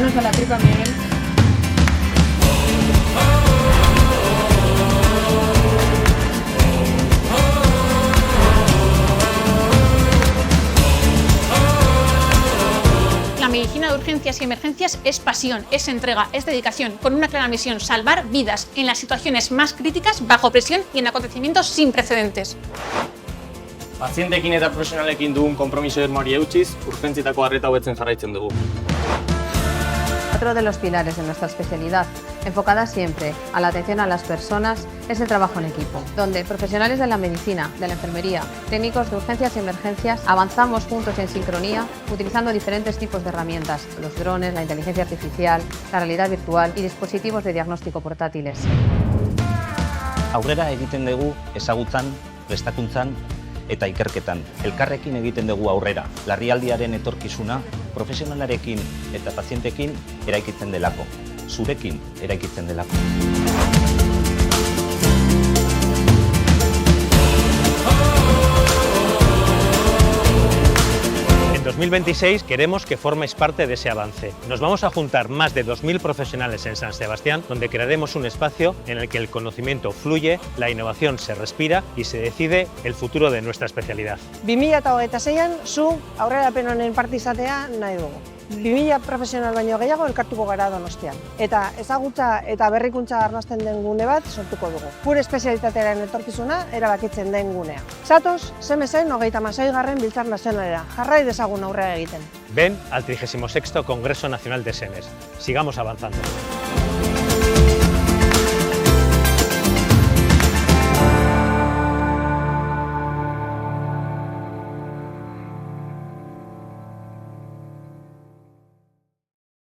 Manos a la tripa, Miguel. La medicina de urgencias y emergencias es pasión, es entrega, es dedicación, con una clara misión: salvar vidas en las situaciones más críticas, bajo presión y en acontecimientos sin precedentes. Pazientekin eta profesionalekin dugun konpromiso irmoari eutsiz, urgentzietako arreta hobetzen jarraitzen dugu. Otro de los pilares de nuestra especialidad, enfocada siempre a la atención a las personas, es el trabajo en equipo, donde profesionales de la medicina, de la enfermería, técnicos de urgencias y emergencias, avanzamos juntos en sincronía, utilizando diferentes tipos de herramientas: los drones, la inteligencia artificial, la realidad virtual y dispositivos de diagnóstico portátiles. Aurrera egiten dugu ezagutzan, prestakuntzan eta ikerketan. Elkarrekin egiten dugu aurrera. Larrialdiaren etorkizuna profesionalarekin eta pazientekin eraikitzen delako. Zurekin eraikitzen delako. En 2026 queremos que forméis parte de ese avance. Nos vamos a juntar más de 2000 profesionales en San Sebastián, donde crearemos un espacio en el que el conocimiento fluye, la innovación se respira y se decide el futuro de nuestra especialidad. 2026an zu aurrerapen honen parte izatea nahi dugu. 2000 profesional baino gehiago elkartuko gara Donostian. Eta ezagutza eta berrikuntza arnasten den gune bat sortuko dugu. Gure espezialitatearen etorkizuna erabakitzen den gunea. Zatoz, CMSen 36. Biltzar Nazionalera. Jarrai dezagun aurrera egiten. Ven al 36º Congreso Nacional de SEMES. Sigamos avanzando.